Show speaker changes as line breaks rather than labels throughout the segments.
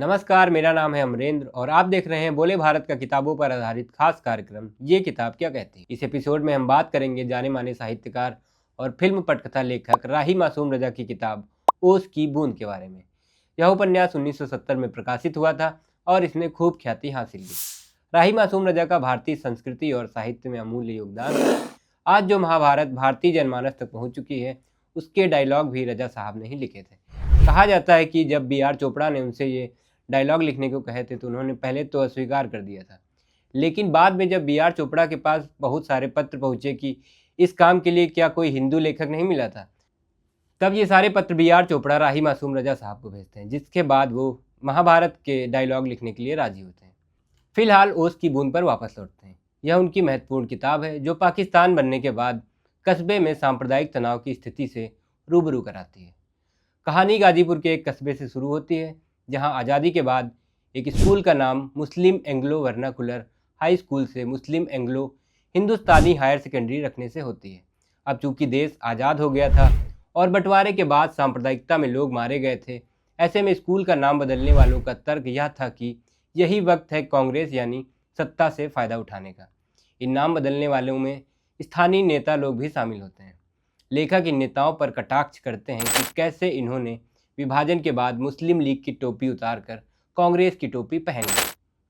नमस्कार, मेरा नाम है अमरेंद्र और आप देख रहे हैं बोले भारत का किताबों पर आधारित खास कार्यक्रम ये किताब क्या कहती है। इस एपिसोड में हम बात करेंगे जाने माने साहित्यकार और फिल्म पटकथा लेखक राही मासूम रजा की किताब ओस की बूंद के बारे में। यह उपन्यास 1970 में प्रकाशित हुआ था और इसने खूब ख्याति हासिल की। राही मासूम रजा का भारतीय संस्कृति और साहित्य में अमूल्य योगदान है। आज जो महाभारत भारतीय जनमानस तक पहुंच चुकी है, उसके डायलॉग भी रजा साहब ने ही लिखे थे। कहा जाता है कि जब B.R. चोपड़ा ने उनसे ये डायलॉग लिखने को कहे थे तो उन्होंने पहले तो अस्वीकार कर दिया था, लेकिन बाद में जब B.R. चोपड़ा के पास बहुत सारे पत्र पहुंचे कि इस काम के लिए क्या कोई हिंदू लेखक नहीं मिला था, तब ये सारे पत्र B.R. चोपड़ा राही मासूम रजा साहब को भेजते हैं, जिसके बाद वो महाभारत के डायलॉग लिखने के लिए राजी होते हैं। फिलहाल ओस की बूंद पर वापस लौटते हैं। यह उनकी महत्वपूर्ण किताब है जो पाकिस्तान बनने के बाद कस्बे में सांप्रदायिक तनाव की स्थिति से रूबरू कराती है। कहानी गाजीपुर के एक कस्बे से शुरू होती है, जहां आज़ादी के बाद एक स्कूल का नाम मुस्लिम एंग्लो वर्नाकुलर हाई स्कूल से मुस्लिम एंग्लो हिंदुस्तानी हायर सेकेंडरी रखने से होती है। अब चूंकि देश आज़ाद हो गया था और बंटवारे के बाद सांप्रदायिकता में लोग मारे गए थे, ऐसे में स्कूल का नाम बदलने वालों का तर्क यह था कि यही वक्त है कांग्रेस यानी सत्ता से फ़ायदा उठाने का। इन नाम बदलने वालों में स्थानीय नेता लोग भी शामिल होते हैं। लेखक इन नेताओं पर कटाक्ष करते हैं कि कैसे इन्होंने विभाजन के बाद मुस्लिम लीग की टोपी उतारकर कांग्रेस की टोपी पहन ली।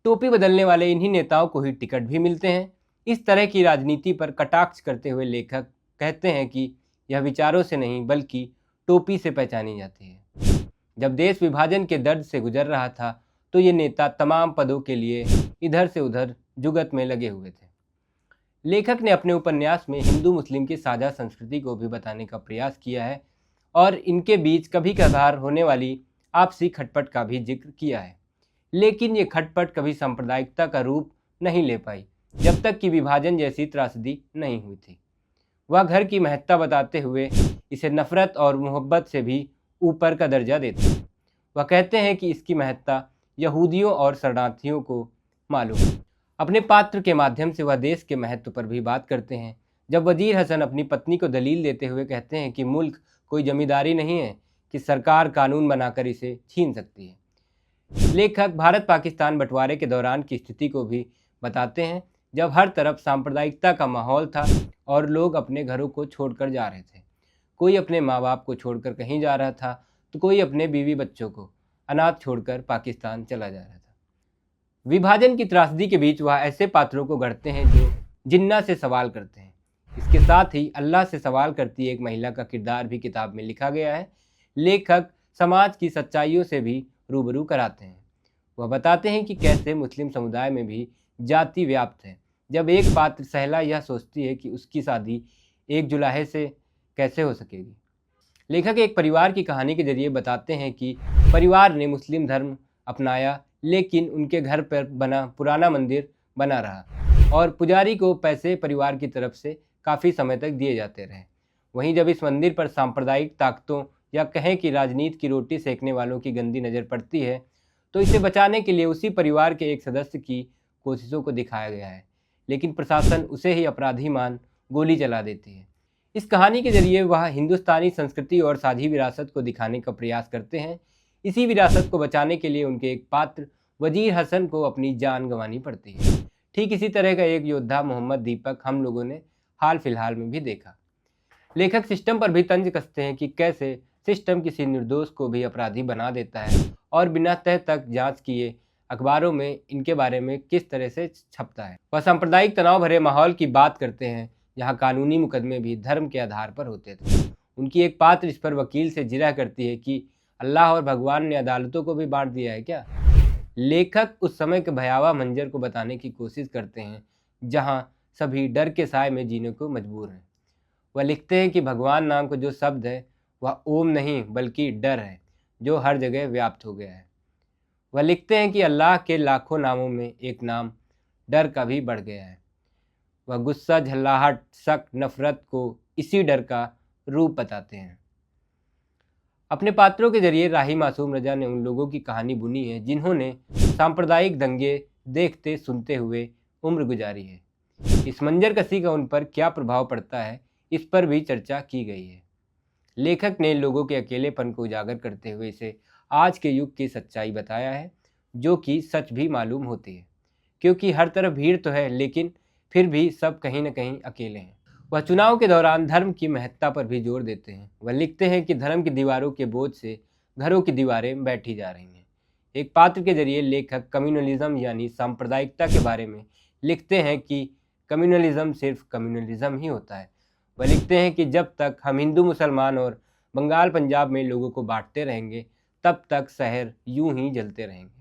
टोपी बदलने वाले इन्हीं नेताओं को ही टिकट भी मिलते हैं। इस तरह की राजनीति पर कटाक्ष करते हुए लेखक कहते हैं कि यह विचारों से नहीं बल्कि टोपी से पहचानी जाती है। जब देश विभाजन के दर्द से गुजर रहा था तो ये नेता तमाम पदों के लिए इधर से उधर जुगत में लगे हुए थे। लेखक ने अपने उपन्यास में हिंदू मुस्लिम की साझा संस्कृति को भी बताने का प्रयास किया है और इनके बीच कभी कभार होने वाली आपसी खटपट का भी जिक्र किया है, लेकिन ये खटपट कभी सांप्रदायिकता का रूप नहीं ले पाई जब तक कि विभाजन जैसी त्रासदी नहीं हुई थी। वह घर की महत्ता बताते हुए इसे नफरत और मोहब्बत से भी ऊपर का दर्जा देते हैं। वह कहते हैं कि इसकी महत्ता यहूदियों और शरणार्थियों को मालूम है। अपने पात्र के माध्यम से वह देश के महत्व पर भी बात करते हैं। जब वजीर हसन अपनी पत्नी को दलील देते हुए कहते हैं कि मुल्क कोई जमींदारी नहीं है कि सरकार कानून बनाकर इसे छीन सकती है। लेखक भारत पाकिस्तान बंटवारे के दौरान की स्थिति को भी बताते हैं, जब हर तरफ सांप्रदायिकता का माहौल था और लोग अपने घरों को छोड़कर जा रहे थे। कोई अपने माँ बाप को छोड़कर कहीं जा रहा था तो कोई अपने बीवी बच्चों को अनाथ छोड़कर पाकिस्तान चला जा रहा था। विभाजन की त्रासदी के बीच वह ऐसे पात्रों को गढ़ते हैं जो जिन्ना से सवाल करते हैं। इसके साथ ही अल्लाह से सवाल करती एक महिला का किरदार भी किताब में लिखा गया है। लेखक समाज की सच्चाइयों से भी रूबरू कराते हैं। वह बताते हैं कि कैसे मुस्लिम समुदाय में भी जाति व्याप्त है। जब एक पात्र सहला यह सोचती है कि उसकी शादी एक जुलाहे से कैसे हो सकेगी। लेखक एक परिवार की कहानी के जरिए बताते हैं कि परिवार ने मुस्लिम धर्म अपनाया, लेकिन उनके घर पर बना पुराना मंदिर बना रहा और पुजारी को पैसे परिवार की तरफ से काफ़ी समय तक दिए जाते रहे। वहीं जब इस मंदिर पर सांप्रदायिक ताकतों या कहें कि राजनीति की रोटी सेकने वालों की गंदी नज़र पड़ती है, तो इसे बचाने के लिए उसी परिवार के एक सदस्य की कोशिशों को दिखाया गया है, लेकिन प्रशासन उसे ही अपराधी मान गोली चला देती है। इस कहानी के जरिए वह हिंदुस्तानी संस्कृति और साझी विरासत को दिखाने का प्रयास करते हैं। इसी विरासत को बचाने के लिए उनके एक पात्र वजीर हसन को अपनी जान गंवानी पड़ती है। ठीक इसी तरह का एक योद्धा मोहम्मद दीपक हम लोगों ने हाल फिलहाल में भी देखा। लेखक सिस्टम पर भी तंज कसते हैं कि कैसे सिस्टम किसी निर्दोष को भी अपराधी बना देता है और बिना तह तक जांच किए अखबारों में इनके बारे में किस तरह से छपता है। वह सांप्रदायिक तनाव भरे माहौल की बात करते हैं जहां कानूनी मुकदमे भी धर्म के आधार पर होते थे। उनकी एक पात्र इस पर वकील से जिरह करती है कि अल्लाह और भगवान ने अदालतों को भी बांट दिया है क्या। लेखक उस समय के भयावह मंजर को बताने की कोशिश करते हैं जहां सभी डर के साए में जीने को मजबूर हैं। वह लिखते हैं कि भगवान नाम का जो शब्द है वह ओम नहीं बल्कि डर है जो हर जगह व्याप्त हो गया है। वह लिखते हैं कि अल्लाह के लाखों नामों में एक नाम डर का भी बढ़ गया है। वह गुस्सा, झल्लाहट, शक, नफरत को इसी डर का रूप बताते हैं। अपने पात्रों के जरिए राही मासूम रजा ने उन लोगों की कहानी बुनी है जिन्होंने सांप्रदायिक दंगे देखते सुनते हुए उम्र गुजारी है। इस मंजर कसी का उन पर क्या प्रभाव पड़ता है, इस पर भी चर्चा की गई है। लेखक ने लोगों के अकेलेपन को उजागर करते हुए इसे आज के युग की सच्चाई बताया है। जो कि सच भी मालूम होती है, क्योंकि हर तरफ भीड़ तो है लेकिन फिर भी सब कहीं न कहीं अकेले हैं। वह चुनाव के दौरान धर्म की महत्ता पर भी जोर देते हैं। वह लिखते हैं कि धर्म की दीवारों के बोझ से घरों की दीवारें बैठी जा रही हैं। एक पात्र के जरिए लेखक कम्युनलिज्म यानी सांप्रदायिकता के बारे में लिखते हैं कि कम्युनलिज्म सिर्फ कम्युनलिज्म ही होता है। वह लिखते हैं कि जब तक हम हिंदू, मुसलमान और बंगाल, पंजाब में लोगों को बांटते रहेंगे, तब तक शहर यूं ही जलते रहेंगे।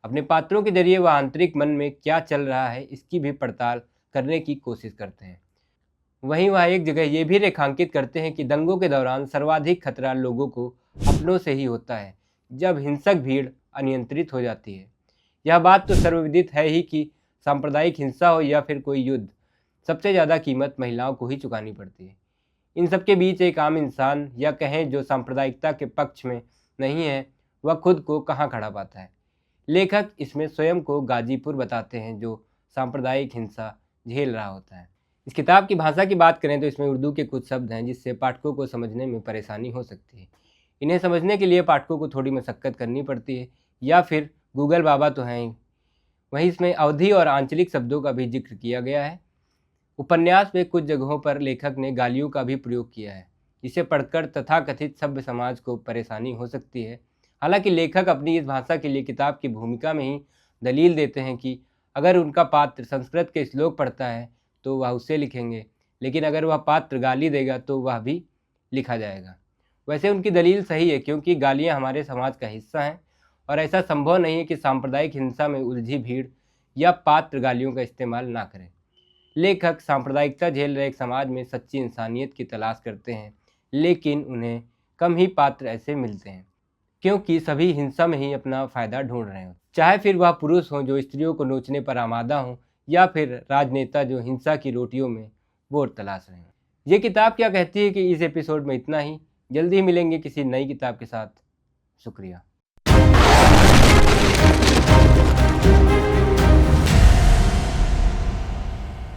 अपने पात्रों के जरिए वह आंतरिक मन में क्या चल रहा है इसकी भी पड़ताल करने की कोशिश करते हैं। वहीं वह एक जगह ये भी रेखांकित करते हैं कि दंगों के दौरान सर्वाधिक खतरा लोगों को अपनों से ही होता है, जब हिंसक भीड़ अनियंत्रित हो जाती है। यह बात तो सर्वविदित है ही कि सांप्रदायिक हिंसा हो या फिर कोई युद्ध, सबसे ज़्यादा कीमत महिलाओं को ही चुकानी पड़ती है। इन सबके बीच एक आम इंसान, या कहें जो सांप्रदायिकता के पक्ष में नहीं है, वह खुद को कहाँ खड़ा पाता है। लेखक इसमें स्वयं को गाजीपुर बताते हैं, जो सांप्रदायिक हिंसा झेल रहा होता है। इस किताब की भाषा की बात करें तो इसमें उर्दू के कुछ शब्द हैं जिससे पाठकों को समझने में परेशानी हो सकती है। इन्हें समझने के लिए पाठकों को थोड़ी मशक्कत करनी पड़ती है, या फिर गूगल बाबा तो हैं ही। वहीं इसमें अवधि और आंचलिक शब्दों का भी जिक्र किया गया है। उपन्यास में कुछ जगहों पर लेखक ने गालियों का भी प्रयोग किया है, जिसे पढ़कर तथाकथित सभ्य समाज को परेशानी हो सकती है। हालांकि लेखक अपनी इस भाषा के लिए किताब की भूमिका में ही दलील देते हैं कि अगर उनका पात्र संस्कृत के श्लोक पढ़ता है तो वह उसे लिखेंगे, लेकिन अगर वह पात्र गाली देगा तो वह भी लिखा जाएगा। वैसे उनकी दलील सही है, क्योंकि गालियाँ हमारे समाज का हिस्सा हैं और ऐसा संभव नहीं है कि सांप्रदायिक हिंसा में उलझी भीड़ या पात्र गालियों का इस्तेमाल ना करें। लेखक सांप्रदायिकता झेल रहे एक समाज में सच्ची इंसानियत की तलाश करते हैं, लेकिन उन्हें कम ही पात्र ऐसे मिलते हैं, क्योंकि सभी हिंसा में ही अपना फ़ायदा ढूंढ रहे हों। चाहे फिर वह पुरुष हों जो स्त्रियों को नोचने पर आमादा हों, या फिर राजनेता जो हिंसा की रोटियों में वोट तलाश रहे हों। ये किताब क्या कहती है कि इस एपिसोड में इतना ही। जल्दी ही मिलेंगे किसी नई किताब के साथ। शुक्रिया।